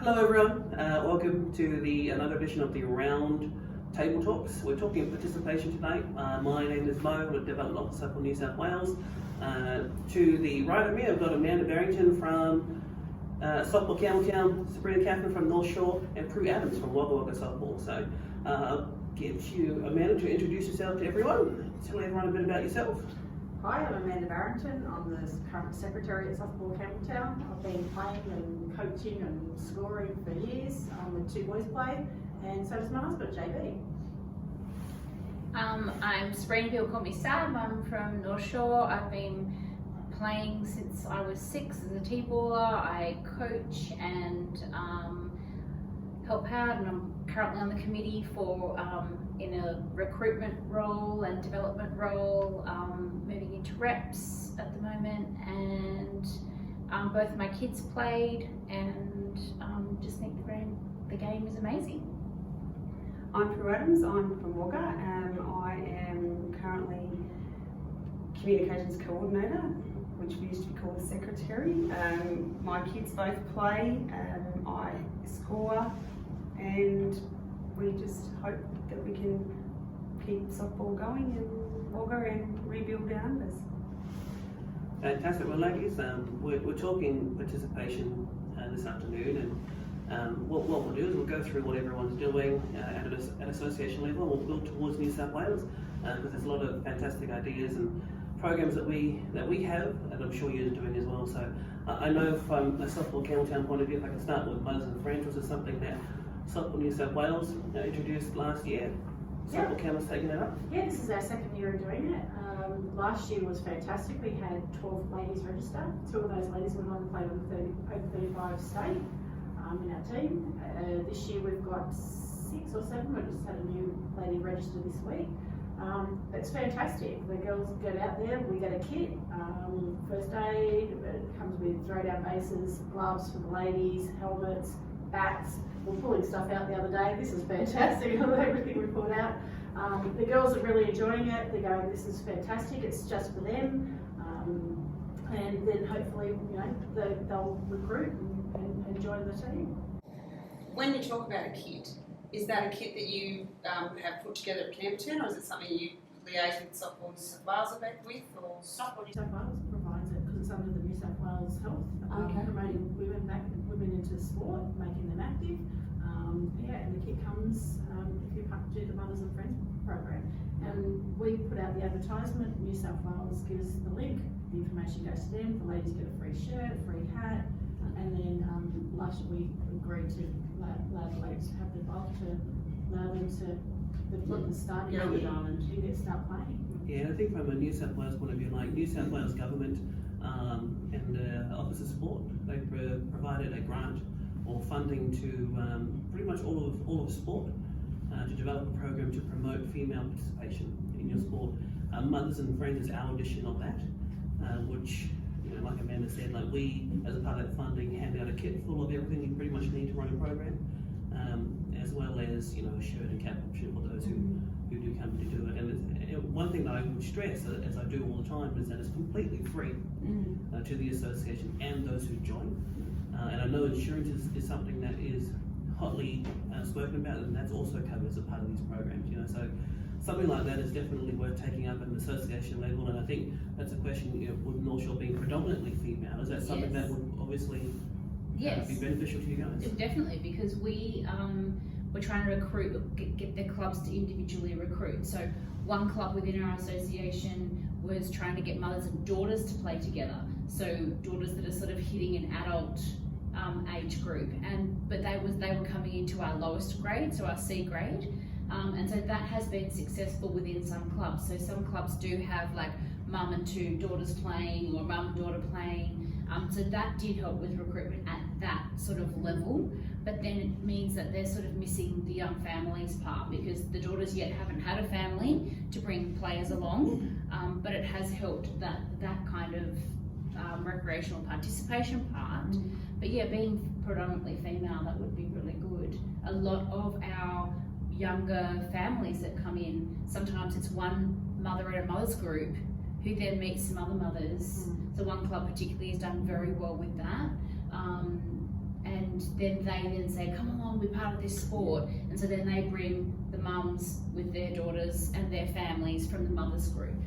Hello everyone, welcome to another edition of the Round Table Talks. We're talking participation tonight. My name is Mo, I'm a Development Officer for New South Wales. To the right of me I've got Amanda Barrington from Softball Campbelltown, Sabrina Kaufman from North Shore, and Prue Adams from Wagga Wagga Softball. So I'll give you Amanda to introduce yourself to everyone. Tell everyone a bit about yourself. Hi, I'm Amanda Barrington. I'm the current secretary at Softball Campbelltown. I've been playing and coaching and scoring for years. The two boys play, and so does my husband, JB. I'm Sabrina, people call me Sam. I'm from North Shore. I've been playing since I was 6 as a T-baller. I coach and help out, and I'm currently on the committee for in a recruitment role and development role, moving into reps at the moment, and both my kids played, and just think the game is amazing. I'm Prue Adams, I'm from Wagga, I am currently Communications Coordinator, which we used to be called Secretary. My kids both play, I score, and we just hope that we can keep softball going in Wagga and rebuild our numbers. Fantastic. Well, ladies, we're talking participation this afternoon, and what we'll do is we'll go through what everyone's doing at an association level. We'll build towards New South Wales because there's a lot of fantastic ideas and programs that we have, and I'm sure you're doing as well. So I know from a Softball Campbelltown point of view, if I can start with Mothers and Friends, was it something that Softball New South Wales introduced last year? Softball Campbell's taking it up? Yeah, this is our second year of doing it. Last year was fantastic. We had 12 ladies register. 2 of those ladies went on and played on the over 35 state in our team. This year we've got 6 or 7. We just had a new lady register this week. It's fantastic. The girls get out there, we get a kit, first aid, it comes with throw-down bases, gloves for the ladies, helmets, bats. We're pulling stuff out the other day. This is fantastic, everything we pulled out. The girls are really enjoying it. They're going, this is fantastic, it's just for them. And then hopefully, they'll recruit and join the team. When you talk about a kit, is that a kit that you have put together at Campbelltown, or is it something you liaise with Softball New South Wales with? Or Softball New South Wales provides it because it's under the New South Wales Health, promoting women into sport, making them active. And the kit comes if you do the Mothers and Friends program. And we put out the advertisement. New South Wales gives the link. The information goes to them. The ladies get a free shirt, a free hat, and then last year we agreed to allow the ladies to have the bulk to allow them to start start playing. Yeah, and I think from a New South Wales point of view, like New South Wales government and Office of Sport, they provided a grant or funding to pretty much all of sport to develop a program to promote female participation in your sport. Mothers and Friends is our edition of that, which, like Amanda said, like we, as a part of that funding, hand out a kit full of everything you pretty much need to run a program, as well as a shirt and cap option for those who do come to do it. And one thing that I would stress, as I do all the time, is that it's completely free to the association and those who join. And I know insurance is something that is hotly spoken about, and that's also covered as a part of these programs. So something like that is definitely worth taking up at an association level. And I think that's a question. With North Shore being predominantly female, is that something that would obviously be beneficial to you guys? Definitely, because we're trying to get the clubs to individually recruit. So one club within our association was trying to get mothers and daughters to play together. So daughters that are sort of hitting an adult age group, but they were coming into our lowest grade, so our C grade, and so that has been successful within some clubs. So some clubs do have like mum and 2 daughters playing, or mum and daughter playing, so that did help with recruitment at that sort of level. But then it means that they're sort of missing the young families part, because the daughters yet haven't had a family to bring players along, but it has helped that kind of recreational participation part. But yeah, being predominantly female, that would be really good. A lot of our younger families that come in, sometimes it's one mother at a mother's group who then meets some other mothers. So one club particularly has done very well with that. And and then they then say, come along, we're part of this sport, and so then they bring the mums with their daughters and their families from the mothers group.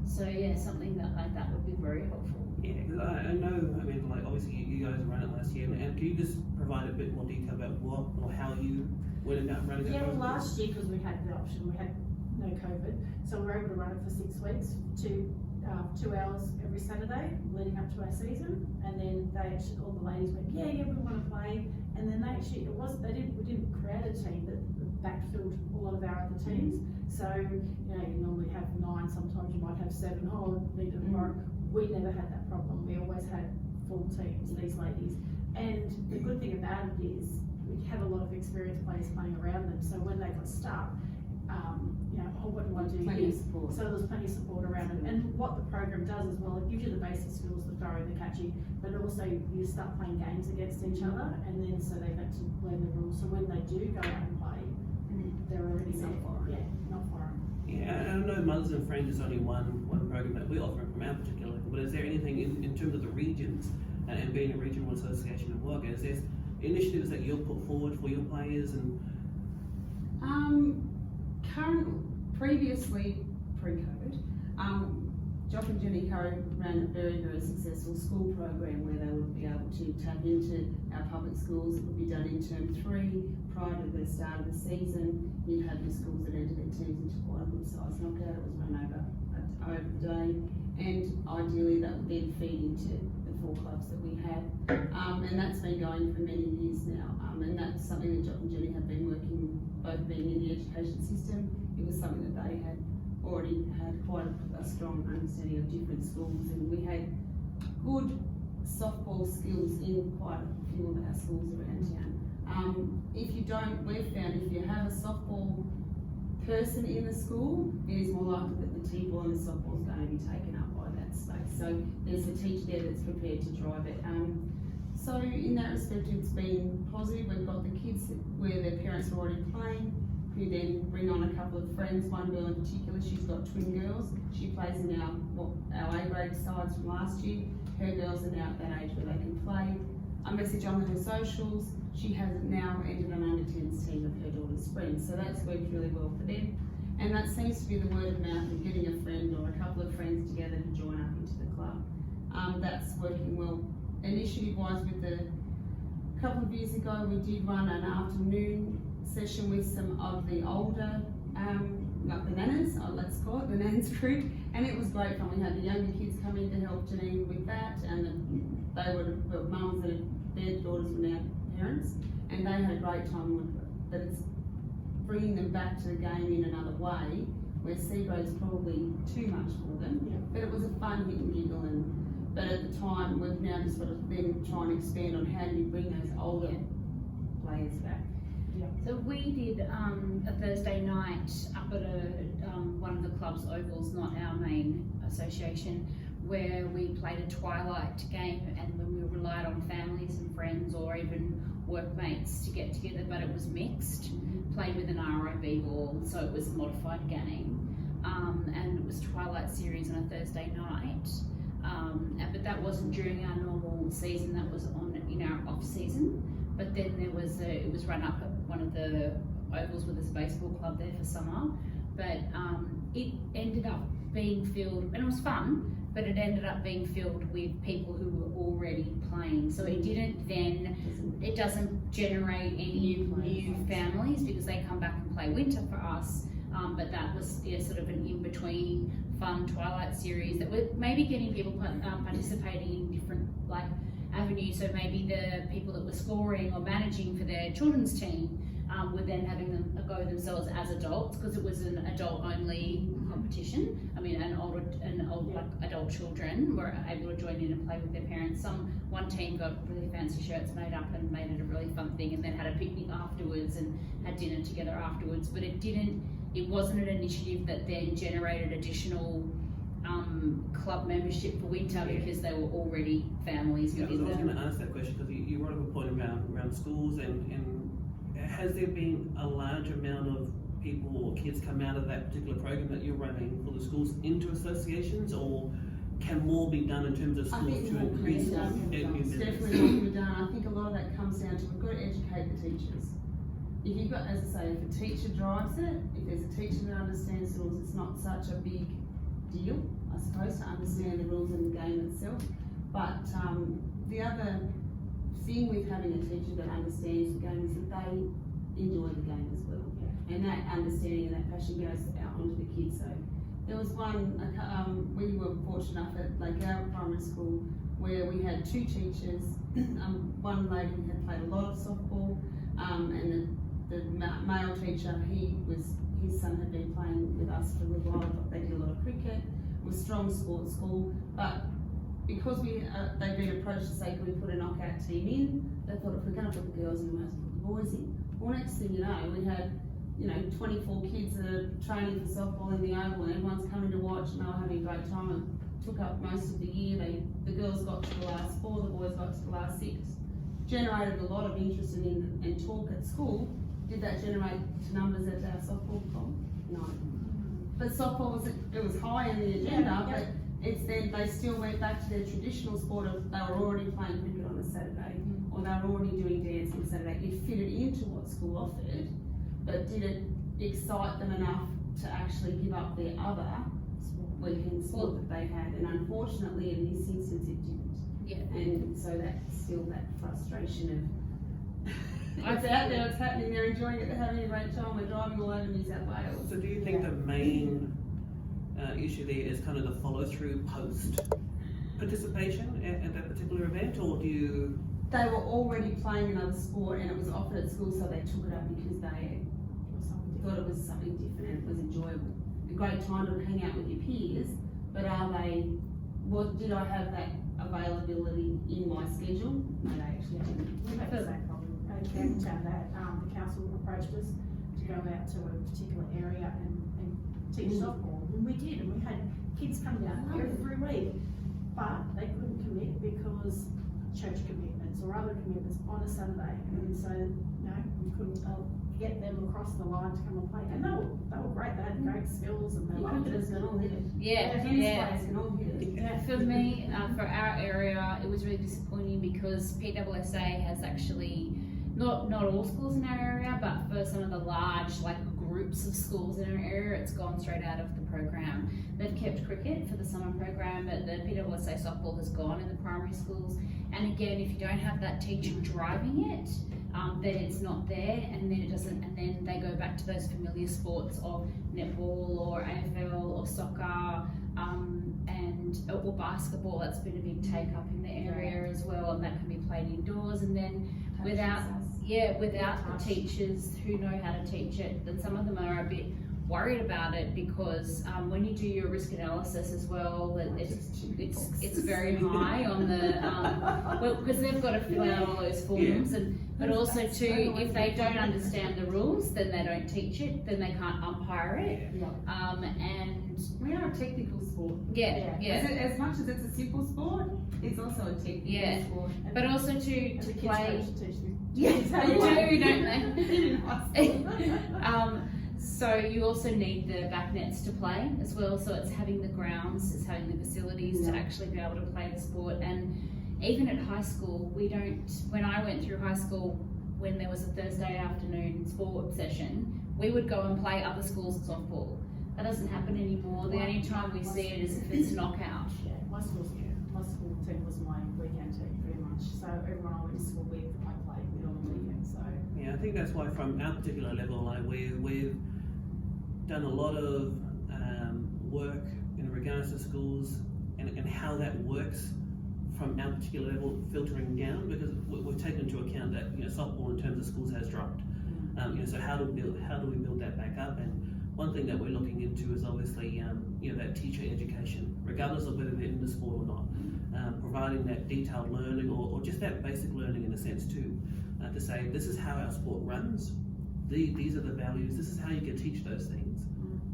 So yeah, something that like that would be very helpful. Yeah, because I know, I mean, like obviously you guys ran it last year, and can you just provide a bit more detail about what or how you went about running it? Yeah, well, last year, because we had the option, we had no COVID, so we were able to run it for 6 weeks, 2 hours every Saturday leading up to our season, and then all the ladies went, yeah, we want to play, and then we didn't create a team that backfilled a lot of our other teams. So you normally have 9, sometimes you might have 7. Need to work. We never had that problem. We always had full teams, these ladies, and the good thing about it is we had a lot of experienced players playing around them. So when they got stuck, what do I do Plenty here? of support. So there's plenty of support around it. And what the program does as well, it gives you the basic skills, the throwing, the catching, but also you start playing games against each other, and then so they have to learn the rules. So when they do go out and play, they're already It's not there. foreign. Yeah, not foreign. Yeah, and I know Mothers and Friends is only one program that we offer from our particular level, but is there anything in terms of the regions and being a regional association of work, is there initiatives that you'll put forward for your players and Previously, pre-COVID, Jock and Jenny Curry ran a very, very successful school program where they would be able to tap into our public schools. It would be done in term 3 prior to the start of the season. You'd have your schools that enter their teams into quite a good size knockout. It was run over a day, and ideally that would then feed into the 4 clubs that we have. And that's been going for many years now. And that's something that Jock and Jenny have been working, both being in the education system. It was something that they had already had quite a strong understanding of different schools, and we had good softball skills in quite a few of our schools around town. We've found if you have a softball person in the school, it is more likely that the T-ball and the softball is going to be taken up by that space. So there's a teacher there that's prepared to drive it. So in that respect, it's been positive. We've got the kids where their parents are already playing, who then bring on a couple of friends. One girl in particular, she's got twin girls. She plays in our A-grade sides from last year. Her girls are now at that age where they can play. I message on her socials. She has now entered an under-10s team of her daughter's friends, so that's worked really well for them. And that seems to be the word of mouth of getting a friend or a couple of friends together to join up into the club. That's working well. Initiative-wise, a couple of years ago, we did run an afternoon session with some of the older, like the nanas, let's call it, the nans group, and it was great fun. We had the younger kids come in to help Janine with that, and they were mums that their daughters were now parents, and they had a great time with it. But it's bringing them back to the game in another way, where C-grade is probably too much for them, but it was a fun hit and giggle. But at the time, we've now just got to then try and expand on how do you bring those older players back. So we did a Thursday night up at one of the club's ovals, not our main association, where we played a twilight game, and when we relied on families and friends or even workmates to get together, but it was mixed, played with an ROV ball, so it was a modified game, and it was Twilight series on a Thursday night. But that wasn't during our normal season, that was in our off season. But then it was run up at one of the ovals with this baseball club there for summer. But it ended up being filled, and it was fun, but it ended up being filled with people who were already playing. So it doesn't generate any new families because they come back and play winter for us. But that was sort of an in-between fun Twilight series that we're maybe getting people participating in different avenues. So maybe the people that were scoring or managing for their children's team were then having them go themselves as adults, because it was an adult-only competition. I mean, adult children were able to join in and play with their parents. One team got really fancy shirts made up and made it a really fun thing, and then had a picnic afterwards and had dinner together afterwards. But it wasn't an initiative that then generated additional club membership for winter because they were already families within I was going to ask that question because you brought up a point around schools, and has there been a large amount of people or kids come out of that particular program that you're running for the schools into associations, or can more be done in terms of I schools think to more can increase be done. new It's business? definitely more can be done. I think a lot of that comes down to we've got to educate the teachers. If you've got, as I say, if a teacher drives it, if there's a teacher that understands the rules, it's not such a big deal, I suppose, to understand the rules in the game itself. But the other thing with having a teacher that understands the game is that they enjoy the game as well. Yeah. And that understanding and that passion goes out onto the kids. So there was one, we were fortunate enough at our primary school where we had two teachers. One lady had played a lot of softball, and the male teacher, his son had been playing with us for a little while. They did a lot of cricket. It was a strong sports school, but because they'd been approached to say, can we put a knockout team in? They thought, if we're going to put the girls in, we have to put the boys in. Well, next thing you know, we had 24 kids that are training for softball in the oval, and everyone's coming to watch, and they were having a great time. It took up most of the year. The girls got to the last 4, the boys got to the last 6. Generated a lot of interest and talk at school. Did that generate to numbers at our softball club? No. But softball was high on the agenda, but it's then they still went back to their traditional sport of they were already playing cricket on a Saturday, or they were already doing dance on a Saturday. It fitted into what school offered, but did it excite them enough to actually give up their other weekend sport that they had? And unfortunately, in this instance, it didn't. Yeah. And so that's still that frustration of it's out there, it's happening, they're enjoying it, they're having a great time, we're driving all over New South Wales. So do you think the main issue there is kind of the follow-through post participation at that particular event, or do you? They were already playing another sport and it was offered at school, so they took it up because they thought it was something different and it was enjoyable. A great time to hang out with your peers, but did I have that availability in my schedule? No, they actually didn't. We had the same problem. Campbelltown, the council approached us to go out to a particular area and teach softball, and we did, and we had kids come down every week, but they couldn't commit because church commitments or other commitments on a Saturday, and so we couldn't get them across the line to come and play, and they were great. They had great skills and they loved it. Cricketers can all hit it. Yeah, Tennis players can all hit it. Yeah. For me, for our area, it was really disappointing because PWSA has actually, not all schools in our area, but for some of the large groups of schools in our area, it's gone straight out of the program. They've kept cricket for the summer program, but the PWSA softball has gone in the primary schools. And again, if you don't have that teacher driving it, then it's not there, and then it doesn't, and then they go back to those familiar sports of netball or AFL or soccer, or basketball. That's been a big take up in the area as well, and that can be played indoors. And then without the teachers who know how to teach it, then some of them are a bit worried about it because when you do your risk analysis as well, it's very high on the because they've got to fill out all those forms, but also too, if they don't understand the rules, then they don't teach it, then they can't umpire it, and We are a technical sport. yeah. As much as it's a simple sport, it's also a technical sport. But also And to the kids play. coach teach them. Yes, They do, don't they? In high school. So you also need the back nets to play as well. So it's having the grounds, it's having the facilities to actually be able to play the sport. And even at high school, when I went through high school, when there was a Thursday afternoon sport session, we would go and play other schools' softball. That doesn't happen anymore. The only time we see it is if it's knockout. Yeah, my school team was my weekend team pretty much. So everyone I went to school with, I played with on the weekend. So Yeah, I think that's why from our particular level, we've done a lot of work in regards to schools and how that works from our particular level filtering down, because we've taken into account that softball in terms of schools has dropped. So how do we build that back up? And one thing that we're looking into is obviously that teacher education, regardless of whether they're in the sport or not, providing that detailed learning or just that basic learning in a sense too, to say this is how our sport runs, these are the values, this is how you can teach those things,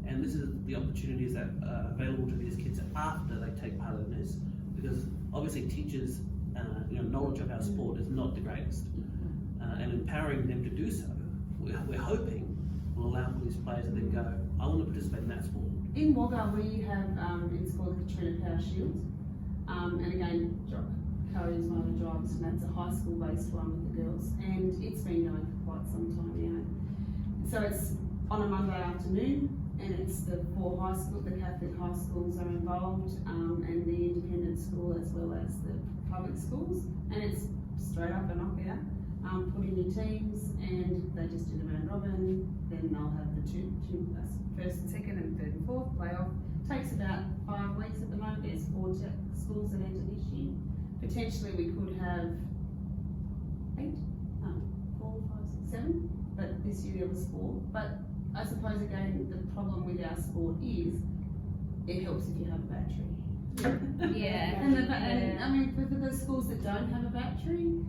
and this is the opportunities that are available to these kids after they take part in this, because obviously teachers' knowledge of our sport is not the greatest, and empowering them to do so, we're hoping will allow these players to then go, I want to participate in that sport. In Wagga, we have it's called the Katrina Power Shield, And again, Cody is one of the drivers, and that's a high school based one with the girls, and it's been going for quite some time now. So it's on a Monday afternoon, and it's the Catholic high schools are involved, and the independent school as well as the public schools, and it's straight up and knockout. Put in your teams, and they just do the round robin. Then they'll have the two first and second and third and fourth playoff. Takes about 5 weeks at the moment. There's 4 schools that enter this year. Potentially we could have 8, 4, 5, 6, 7, but this year there was 4. But I suppose again the problem with our sport is it helps if you have a battery. Yeah. And I mean for the schools that don't have a battery,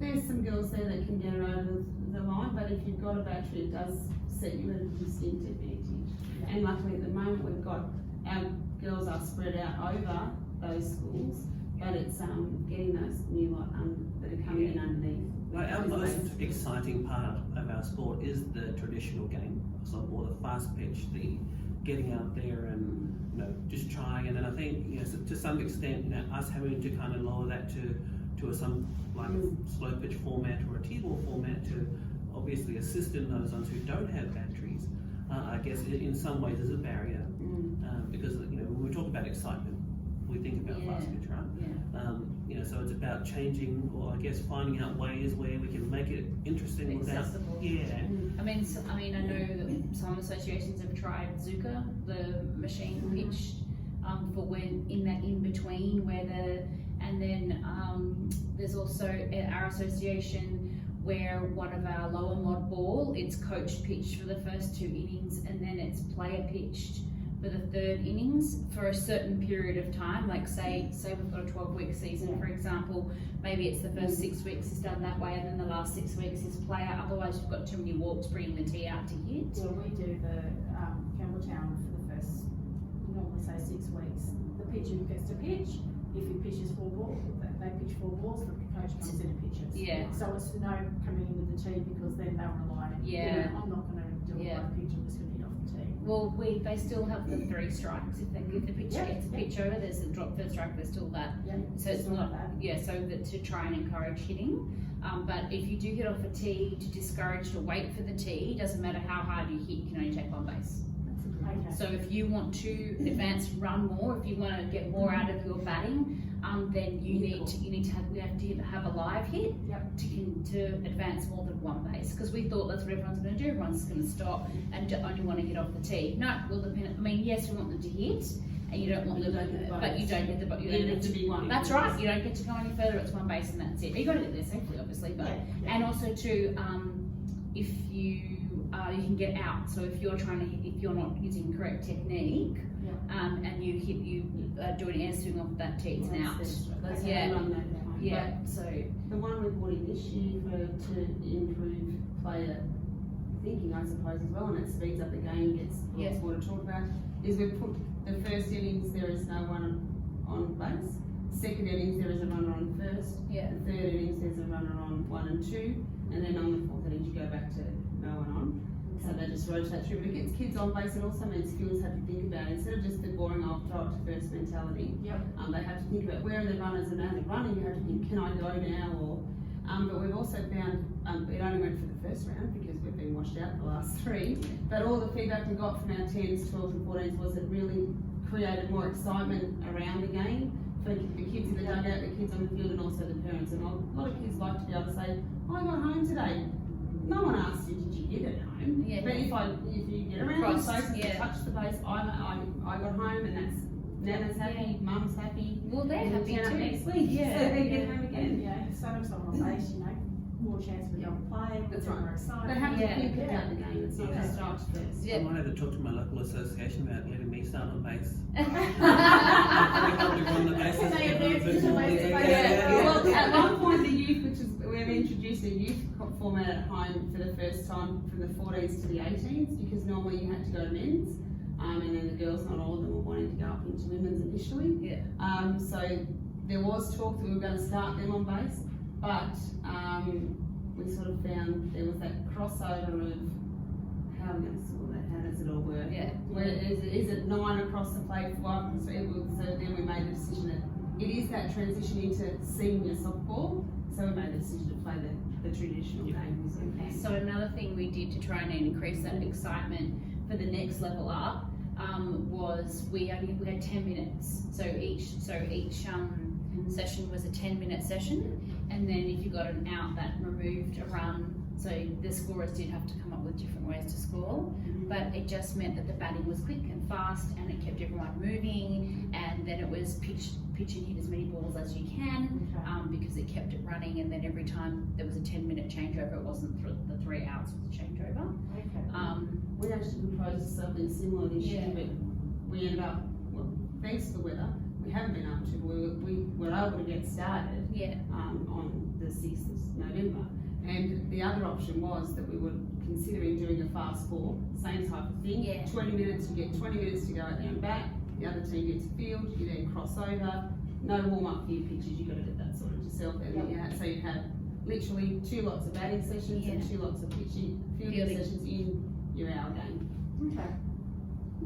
there's some girls there that can get over the line, but if you've got a battery, it does set you at a distinct advantage. And luckily at the moment we've got, our girls are spread out over those schools, but it's getting those new lot that are coming in underneath. Like our most exciting part of our sport is the traditional game, softball, the fast pitch, the getting out there and just trying. And then I think to some extent, us having to kind of lower that to some like slow pitch format or a T-ball format to obviously assist in those ones who don't have batteries. I guess in some ways is a barrier because when we talk about excitement, we think about fast pitch, right? Yeah. So it's about changing, or I guess finding out ways where we can make it interesting Accessible. without. I mean, I know that some associations have tried Zuka, the machine pitched, for when in that in between and then there's also at our association where one of our lower mod ball, it's coach pitched for the first 2 innings, and then it's player pitched for the 3rd innings for a certain period of time. Like say we've got a 12-week season, for example, maybe it's the first 6 weeks is done that way, and then the last 6 weeks is player. Otherwise, you've got too many walks bringing the tee out to hit. Well, we do the Campbelltown for the first, normally say 6 weeks. The pitcher gets to pitch. If he pitches 4 balls, they pitch 4 balls, the coach comes in and pitches. Yeah. So it's no coming in with the tee because then they'll rely on, I'm not going to do a live pitch, I'm just going to hit off the tee. Well, they still have the 3 strikes. If the pitcher gets a pitch over, there's a drop 3rd strike. There's still that. Yeah. So it's not so that to try and encourage hitting. But if you do hit off a tee, to discourage to wait for the tee, doesn't matter how hard you hit, you can only take 1 base. Okay. So if you want to advance, run more, if you want to get more out of your batting, then we have to have a live hit to advance more than 1 base. Because we thought that's what everyone's going to do. Everyone's going to stop and only want to hit off the tee. No, it will depend. I mean, yes, we want them to hit, and you don't want them, but you don't get the. You don't have to be 1. That's right. You don't get to go any further. It's 1 base and that's it. You got to get there safely, obviously, but and also too, if you can get out. So if you're trying to hit, if you're not using correct technique, and you do an air swing off that tee, it's an out. So the one we brought in this year to improve player thinking, I suppose, as well, and it speeds up the game, gets lots more to talk about, is we've put the first innings there is no one on base. Second innings there is a runner on first. The 3rd innings there's a runner on 1 and 2, and then on the 4th innings you go back to no one on. So they just rotate through, but it gets kids on base, and also means skills have to think about it. Instead of just the boring old throw it to first mentality, they have to think about where are the runners, and as they're running you have to think, can I go now? Or but we've also found it only went for the first round because we've been washed out the last 3, but all the feedback we got from our 10s, 12s and 14s was it really created more excitement around the game for the kids in the dugout, the kids on the field, and also the parents. And a lot of kids like to be able to say, I got home today. No one asked you, did you get it home? But if you get around the base and touch the base, I got home, and that's Nana's happy, Mum's happy. Well, they're happy too. Next week, so they get home again. Starting someone on base, more chance for young play. That's right. More excited. They have to think about the game. It's not just start first. I might have to talk to my local association about letting me start on base. Well, at one point the youth, we've introduced a youth format at home for the first time from the 14s to the 18s, because normally you had to go to men's, and then the girls, not all of them were wanting to go up into women's initially. So there was talk that we were going to start them on base, but we sort of found there was that crossover of how are we going to sort that, how does it all work? Where is it 9 across the plate, 5? So then we made the decision that it is that transition into senior softball, so we made the decision to play the traditional games. So another thing we did to try and increase that excitement for the next level up was we had 10 minutes. So each session was a 10-minute session, and then if you got an out, that removed a run. So the scorers did have to come up with different ways to score, but it just meant that the batting was quick and fast, and it kept everyone moving. And then it was pitch and hit as many balls as you can, because it kept it running. And then every time there was a 10-minute changeover, it wasn't the 3 outs was a changeover. We actually proposed something similar this year, but we ended up, well, thanks to the weather, we haven't been able to. We were able to get started on the 6th of November. And the other option was that we were considering doing a fast 4, same type of thing. 20 minutes, you get 20 minutes to go out there and back. The other team gets a field, you then cross over. No warm up for your pitches, you've got to get that sorted yourself. And so you have literally 2 lots of batting sessions and 2 lots of fielding sessions in your hour game.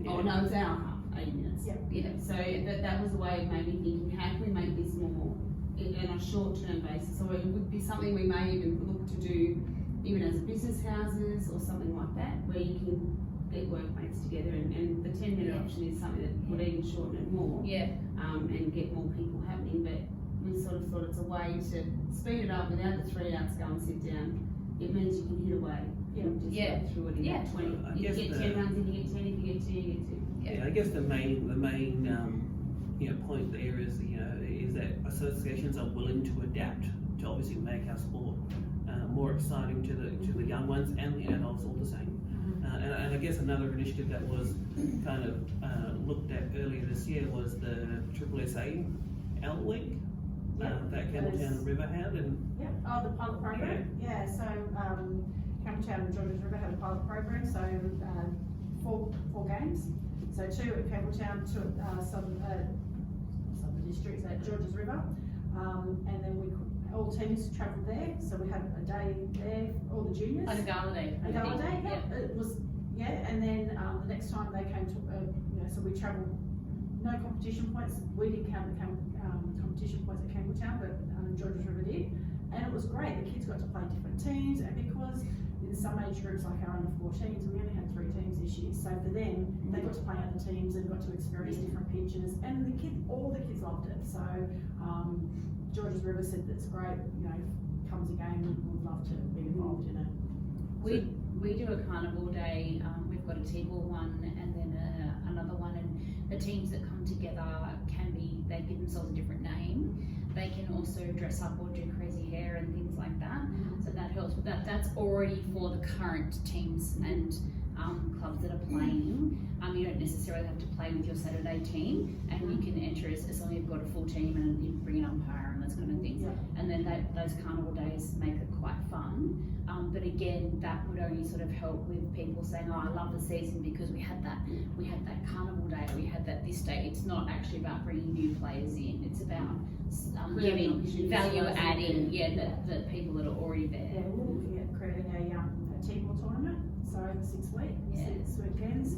Oh no, it's hour and a half, 80 minutes. So that was a way of maybe thinking, how can we make this more on a short-term basis, or it would be something we may even look to do even as business houses or something like that, where you can get workmates together, and the 10-minute option is something that would even shorten it more and get more people happening. But we sort of thought it's a way to speed it up without the 3 outs, go and sit down. It means you can hit away and just go through it in that 20. If you get 10 runs, if you get 10, if you get 2, you get 2. I guess the main point there is is that associations are willing to adapt to obviously make our sport more exciting to the young ones and the adults all the same. And I guess another initiative that was kind of looked at earlier this year was the SSA L League that Campbelltown River had, and the pilot program. So Campbelltown and Georges River had a pilot program. So 4 games. So 2 at Campbelltown, 2 at southern districts at Georges River, and then all teams travelled there. So we had a day there, all the juniors. Like a gala day. A gala day, it was, and then the next time they came to, so we travelled, no competition points. We didn't count the competition points at Campbelltown, but Georges River did, and it was great. The kids got to play different teams, and because in some age groups like our under 14s, we only had 3 teams this year. So for them, they got to play other teams and got to experience different pitches, and all the kids loved it. So Georges River said that's great. Comes a game, we'd love to be involved in it. We do a carnival day. We've got a T-ball one and then another one, and the teams that come together they give themselves a different name. They can also dress up or do crazy hair and things like that. So that helps with that. That's already for the current teams and clubs that are playing. You don't necessarily have to play with your Saturday team, and you can enter as long as you've got a full team and you bring an umpire and those kind of things. And then those carnival days make it quite fun. But again, that would only sort of help with people saying, "Oh, I love the season because we had that carnival day, we had that this day." It's not actually about bringing new players in. It's about giving value adding, the people that are already there. We're looking at creating a T-ball tournament. So 6 weeks, 6 weekends.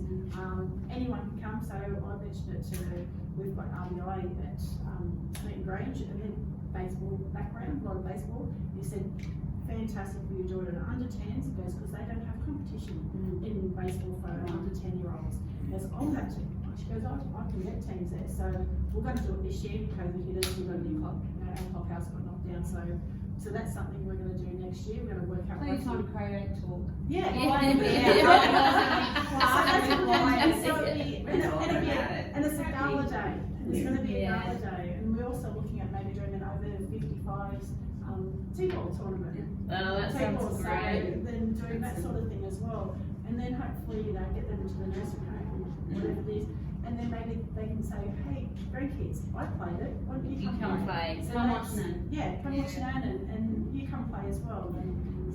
Anyone can come. So I mentioned it we've got RBI at Smeaton Grange, and then baseball background, a lot of baseball. He said, fantastic, we do it at under 10s. He goes, because they don't have competition in baseball for under 10-year-olds. He goes, I'll have to. She goes, I can get teams there. So we're going to do it this year because we've got a new club. Our club house got knocked down. So that's something we're going to do next year. We're going to work out. Please on Create Talk. And it's a gala day. It's going to be a gala day, and we're also looking at maybe doing an over 55s T-ball tournament. Oh, that sounds great. Then doing that sort of thing as well, and then hopefully get them into the nursery home, whatever it is, and then maybe they can say, hey, grandkids, I played it. Why don't you come play? So come watch Nan. Come watch Nan, and you come play as well.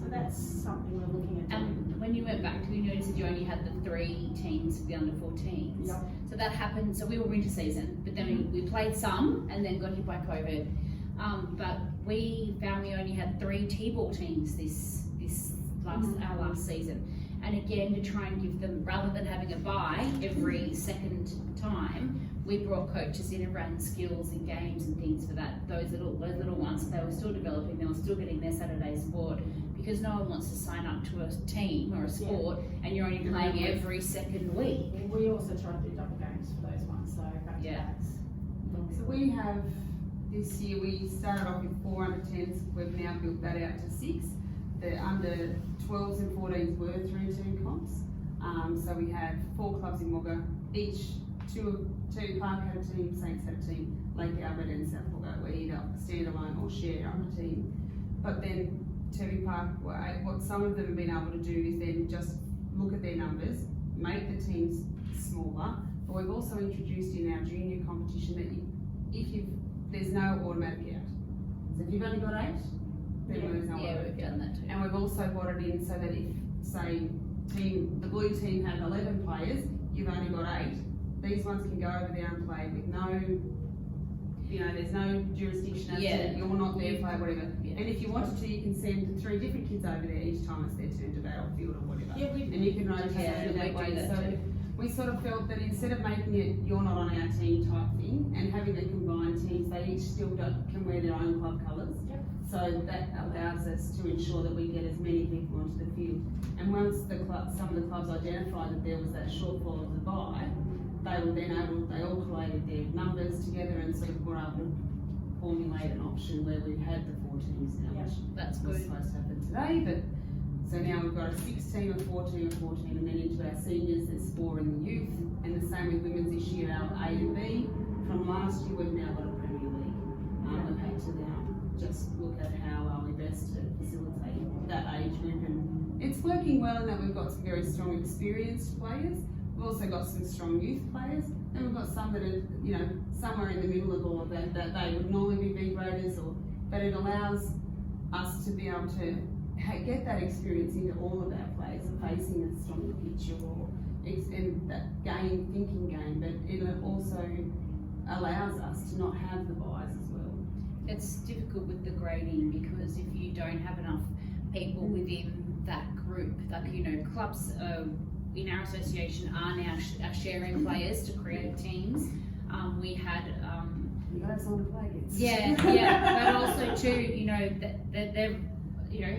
So that's something we're looking at doing. When you went back, you noticed that you only had the 3 teams for the under 14s. So that happened. So we were winter season, but then we played some, and then got hit by COVID. But we found we only had 3 T-ball teams our last season. And again, to try and give them, rather than having a bye every second time, we brought coaches in and ran skills and games and things for that. Those little ones, they were still developing. They were still getting their Saturday sport, because no one wants to sign up to a team or a sport and you're only playing every second week. We also try to do double games for those ones, so back to backs. So we have, this year we started off with 4 under 10s, we've now built that out to 6. The under 12s and 14s were through team comps. So we had 4 clubs in Wagga, each two Park had a team, Saints had a team, Lake Albert and South Wagga were either standalone or share on a team. But then Tevi Park, what some of them have been able to do is then just look at their numbers, make the teams smaller. But we've also introduced in our junior competition that there's no automatic out. So if you've only got 8, then there's no automatic we've done that too. And we've also got it in so that if, say, the blue team have 11 players, you've only got 8. These ones can go over there and play with no, there's no jurisdiction as to you're not there, play whatever. Yeah. And if you wanted to, you can send 3 different kids over there each time it's their turn to battlefield or whatever. Yeah, and you can rotate it that way. So we sort of felt that instead of making it you're not on our team type thing and having the combined teams, they each still can wear their own club colours. Yep. So that allows us to ensure that we get as many people onto the field. And once some of the clubs identified that there was that shortfall of the bye, they all collated their numbers together and sort of were able to formulate an option where we had the 4 teams now, which That's was good. supposed to happen today. But so now we've got a 16, a 14, a 14, and then into our seniors there's 4 in the youth, and the same with women's this year, our A and B. From last year we've now got a Premier League. We've had to now just look at how are we best to facilitate that age group, and it's working well in that we've got some very strong experienced players. We've also got some strong youth players, and we've got some that are, somewhere in the middle of all of that they would normally be B graders, but it allows us to be able to get that experience into all of our players, facing a stronger pitch and that thinking game, but it also allows us to not have the bias as well. It's difficult with the grading because if you don't have enough people within that group, clubs in our association are now sharing players to create teams. We had You got someone to play against. but also too, they're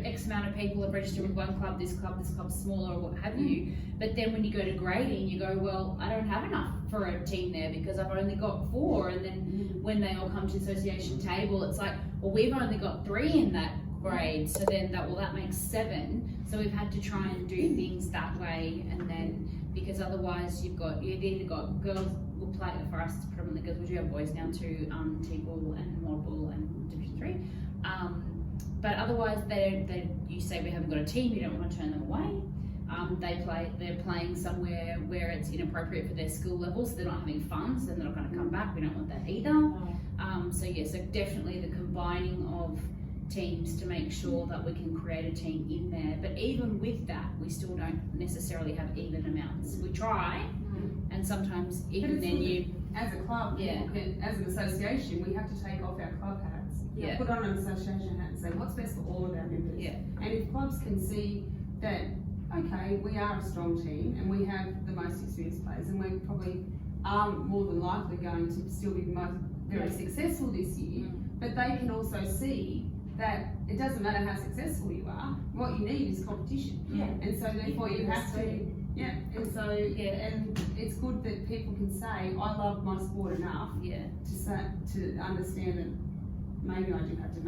X amount of people are registered with one club, this club's smaller or what have you. But then when you go to grading, you go, well, I don't have enough for a team there because I've only got 4. And then when they all come to the association table, it's like, well, we've only got 3 in that grade. So then that makes 7. So we've had to try and do things that way. And then, because otherwise you've either got girls will play, for us it's predominantly girls, we do have boys now too, T-ball and Modball and Division 3. But otherwise, you say we haven't got a team, you don't want to turn them away. They're playing somewhere where it's inappropriate for their skill levels, so they're not having fun, so they're not going to come back. We don't want that either. So definitely the combining of teams to make sure that we can create a team in there. But even with that, we still don't necessarily have even amounts. We try, and sometimes even then as a club, as an association, we have to take off our club hats, put on an association hat and say what's best for all of our members. And if clubs can see that, okay, we are a strong team and we have the most experienced players and we probably are more than likely going to still be very successful this year, but they can also see that it doesn't matter how successful you are, what you need is competition. And so therefore you have to, and it's good that people can say, I love my sport enough to understand that maybe I do have to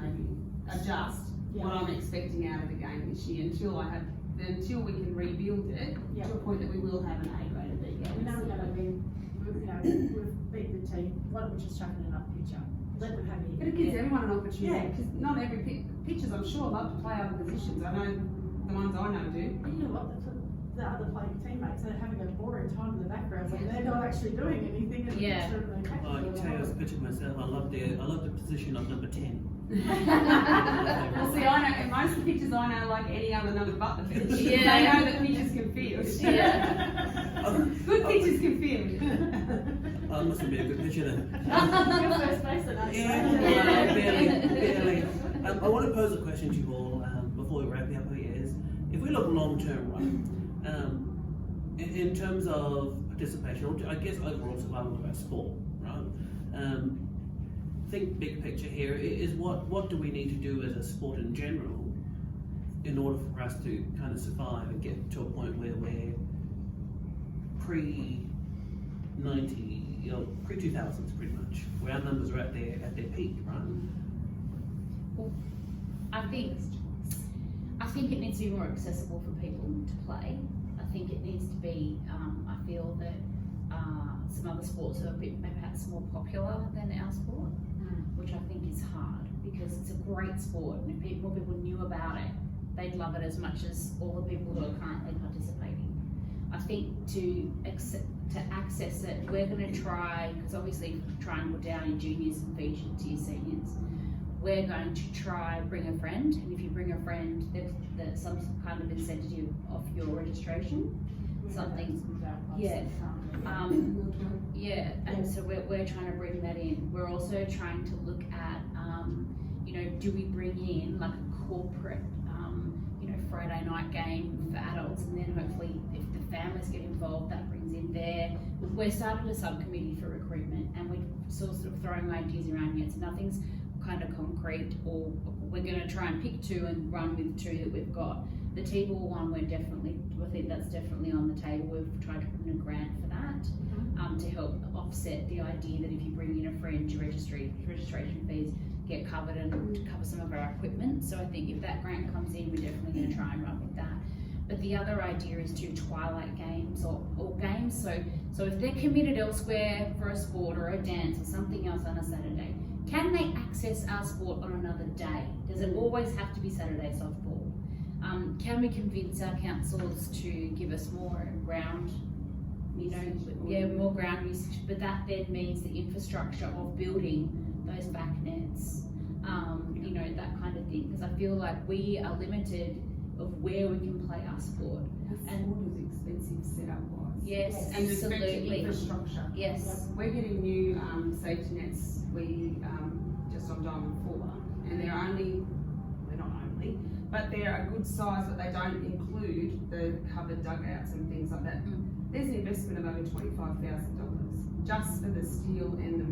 adjust what I'm expecting out of the game this year until we can rebuild it to a point that we will have an A grade and B grade. We know we're going to we've beat the team. Why don't we just chuck in another picture? Let them have it. But it gives everyone an opportunity, because not every pitchers, I'm sure, love to play other positions. I know the ones I know do. And you know what? The other playing teammates are having a boring time in the background when they're not actually doing anything. And I can tell you as a pitcher myself, I love the position of number 10. Well, see, I know, and most of the pitchers I know like any other number but the pitch. They know that pitchers can field. Good pitchers can field. I must be a good pitcher then. You're first baseman, aren't you? Barely. I want to pose a question to you all before we wrap up here is, if we look long term, right, in terms of participation, I guess overall survival of our sport, think big picture here is what do we need to do as a sport in general in order for us to kind of survive and get to a point where we're pre-90, pre-2000s pretty much, where our numbers are at their peak, right? Well, I think it needs to be more accessible for people to play. I think it needs to be, I feel that some other sports are a bit perhaps more popular than our sport, which I think is hard because it's a great sport, and if more people knew about it, they'd love it as much as all the people who are currently participating. I think to access it, we're going to try, because obviously triangle down in juniors and feed to your seniors, we're going to try bring a friend, and if you bring a friend, there's some kind of incentive of your registration. Something, yeah, and so we're trying to bring that in. We're also trying to look at, do we bring in like a corporate, Friday night game for adults, and then hopefully if the families get involved, that brings in there. We're starting a subcommittee for recruitment, and we're sort of throwing ideas around yet, so nothing's kind of concrete, or we're going to try and pick two and run with two that we've got. The T-ball one, I think that's definitely on the table. We've tried to put in a grant for that to help offset the idea that if you bring in a friend, your registration fees get covered and to cover some of our equipment. So I think if that grant comes in, we're definitely going to try and run with that. But the other idea is to twilight games or games. So if they're committed elsewhere for a sport or a dance or something else on a Saturday, can they access our sport on another day? Does it always have to be Saturday softball? Can we convince our councils to give us more ground, more ground usage? But that then means the infrastructure of building those back nets, that kind of thing. Because I feel like we are limited of where we can play our sport. And sport is expensive setup wise. Yes, and absolutely. Infrastructure. Yes. We're getting new safety nets. We just on Diamond 4, and they're not only, but they're a good size, but they don't include the covered dugouts and things like that. There's an investment of over $25,000 just for the steel and the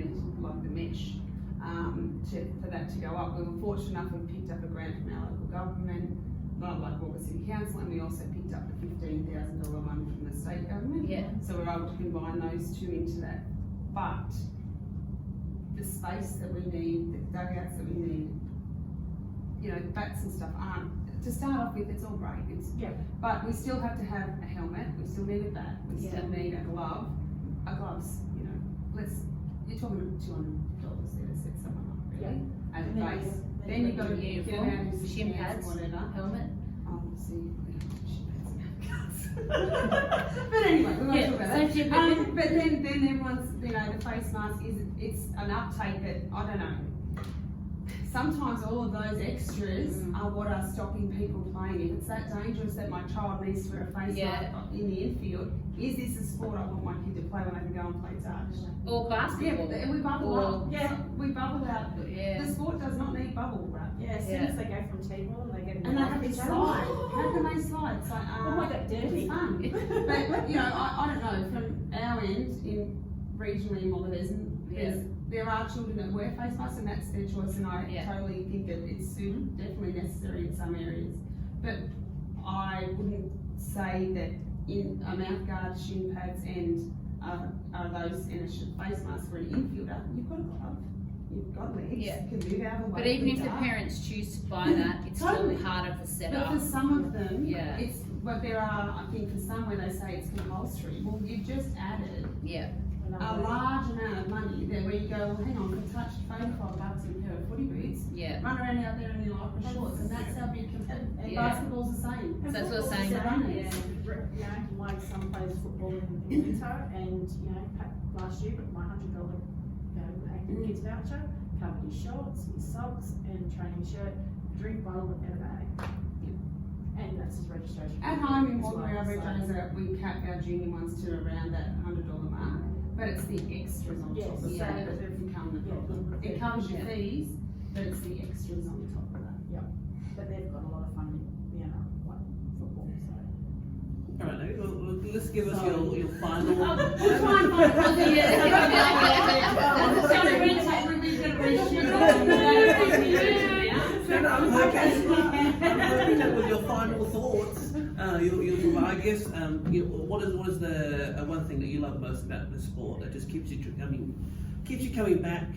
mesh, for that to go up. We were fortunate enough we picked up a grant from our local government, like Walker City Council, and we also picked up the $15,000 one from the state government. Yeah. So we're able to combine those two into that. But the space that we need, the dugouts that we need, bats and stuff aren't. To start off with, it's all great. But we still have to have a helmet. We still need a bat. We still need a glove. Gloves. You're talking about $200 there to set someone up, really, at a base. Then you've got to get them out of shin pads, whatever. Helmet. See. But anyway, we won't talk about that. But then everyone's, the face mask it's an uptake that I don't know. Sometimes all of those extras are what are stopping people playing. If it's that dangerous that my child needs to wear a face mask in the infield, is this a sport I want my kid to play when I can go and play touch? Or basketball. Yeah, we bubble up. Yeah. We bubble out. Yeah. The sport does not need bubble wrap. As soon as they go from T-ball, they get And they have to slide. How can they slide? So, oh my God, dirty. It's fun. But, I don't know, from our end, regionally in Wallabes, there are children that wear face masks, and that's their choice, and I totally think that it's definitely necessary in some areas. But I wouldn't say that in a mouth guard, shin pads, and are those in a face mask for an infielder. You've got a glove. You've got legs. Yeah. You can move out of the way. But even if the parents choose to buy that, it's Totally. still harder to set But up. for some of them, Yeah. but there are, I think, for some where they say it's compulsory. Well, you've just added Yeah. a large amount of money there where you go, well, hang on, can touch $35 and a pair of footy boots, Yeah. run around out there in your lycra shorts, and that's how big And basketball's the same. So that's what I'm saying. Like some plays football in winter, and last year my $100 active kids voucher covered his shorts, his socks, and training shirt, drink bottle, and a bag. And that's his registration. At home in Walker, our registers we cap our junior ones to around that $100 mark, but it's the extras on top of that that become the problem. It covers your fees, but it's the extras on top of that. But they've got a lot of funding, like football. So All right, Naomi, well, let's give us your final. We'll try and find I'm hoping that with your final thoughts, you'll provide. I guess what is the one thing that you love most about the sport that just keeps you coming back?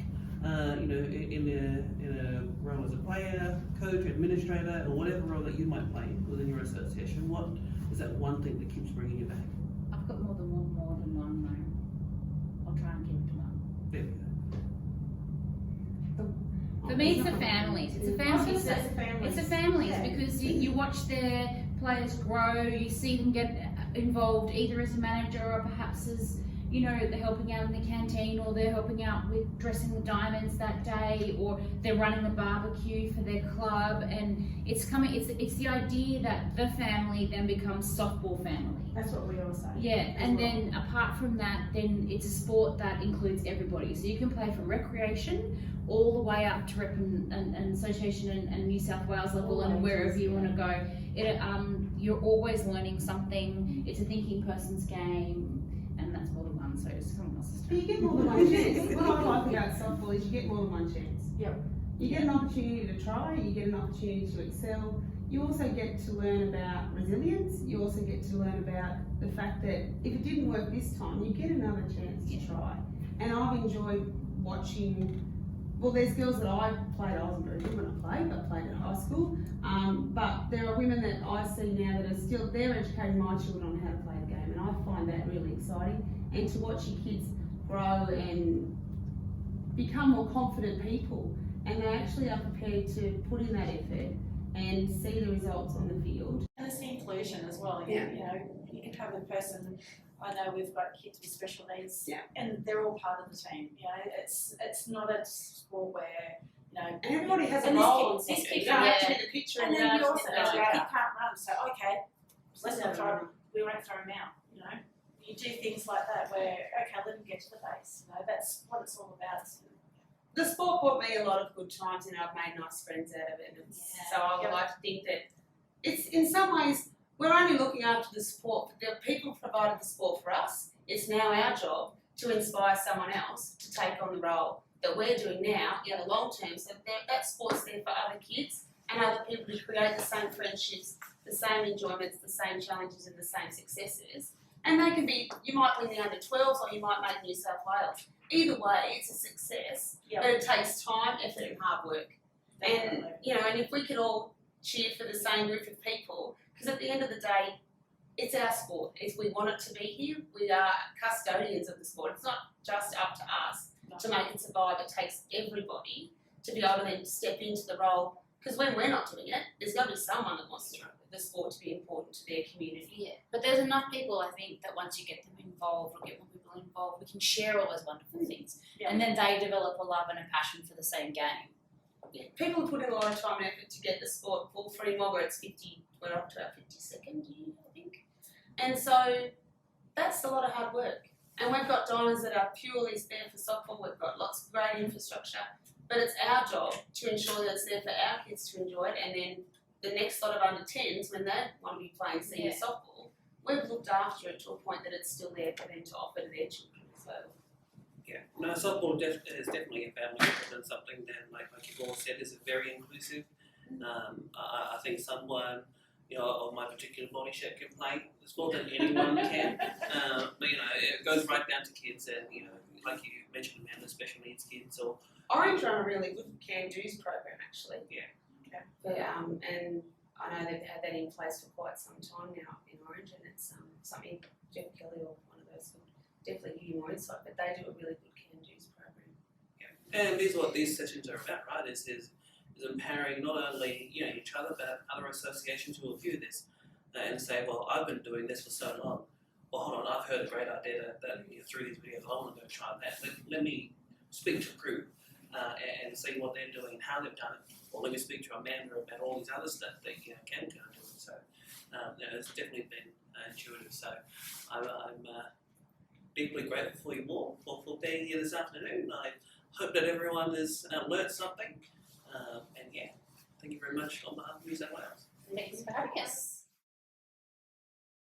In a role as a player, coach, administrator, or whatever role that you might play within your association. What is that one thing that keeps bringing you back? I've got more than one though. I'll try and keep it to one. There we go. For me, it's the families. It's a family. It's the families Yeah. because you watch their players grow. You see them get involved either as a manager or perhaps as they're helping out in the canteen, or they're helping out with dressing the diamonds that day, or they're running the barbecue for their club. And it's the idea that the family then becomes softball family. That's what we all say. Yeah, and then apart from that, then it's a sport that includes everybody. So you can play from recreation all the way up to rep and association and New South Wales level and wherever you want to go. You're always learning something. It's a thinking person's game, and that's more than one. So it's someone else's But you get more than one chance. What I like about softball is you get more than one chance. Yep. You get an opportunity to try, you get an opportunity to excel. You also get to learn about resilience. You also get to learn about the fact that if it didn't work this time, you get another chance to try. And I've enjoyed watching. Well, there's girls that I played. I wasn't very good when I played at high school. But there are women that I see now that are still, they're educating my children on how to play the game, and I find that really exciting. And to watch your kids grow and become more confident people, and they actually are prepared to put in that effort and see the results on the field. And it's the inclusion as well. You can have a person. I know we've got kids with special needs, and they're all part of the team. It's not a sport where And everybody has a and role. this This kid kid can't can't take the picture and then you also know know. he can't run. So okay, let's not throw him. We won't throw him out. You do things like that where let him get to the base. That's what it's all about. The sport brought me a lot of good times, and I've made nice friends out of it. So I would like to think that it's, in some ways, we're only looking after the sport. The people provided the sport for us. It's now our job to inspire someone else to take on the role that we're doing now in the long term, so that sport's there for other kids and other people to create the same friendships, the same enjoyments, the same challenges and the same successes. And they can be, you might win the under-12s or you might make New South Wales. Either way, it's a success, but it takes time, effort and hard work. And, and if we could all cheer for the same group of people, because at the end of the day, it's our sport. If we want it to be here, we are custodians of the sport. It's not just up to us to make it survive. It takes everybody to be able to then step into the role. Because when we're not doing it, there's got to be someone that wants the sport to be important to their community. Yeah, but there's enough people, I think, that once you get them involved or get more people involved, we can share all those wonderful things. Yeah. And then they develop a love and a passion for the same game. Yeah, people put in a lot of time and effort to get the sport full free Mogger. It's 50, we're up to our 52nd year, I think. And so that's a lot of hard work. And we've got diamonds that are purely there for softball. We've got lots of great infrastructure, but it's our job to ensure that it's there for our kids to enjoy it. And then the next lot of under 10s, when they want to be playing senior softball, we've looked after it to a point that it's still there for them to offer to their children as well. Yeah, no, softball is definitely a family sport and something that, like you've all said, is very inclusive. I think someone, of my particular body shape can play the sport that anyone can. But it goes right down to kids, and like you mentioned, Amanda, special needs kids or. Orange run a really good can-do's program, actually. Yeah. Okay. But, and I know they've had that in place for quite some time now in Orange, and it's something Jeff Kelly or one of those would definitely give you more insight. But they do a really good can-do's program. Yeah, and this is what these sessions are about, right? Is empowering not only each other but other associations who will view this and say, well, I've been doing this for so long. Well, hold on, I've heard a great idea that through these videos I want to go try that. Let me speak to a crew and see what they're doing and how they've done it. Or let me speak to Amanda about all these other stuff that can go and do it. So it's definitely been intuitive. So I'm deeply grateful for you all for being here this afternoon. I hope that everyone has learned something. And thank you very much on behalf of New South Wales. Thanks for having us.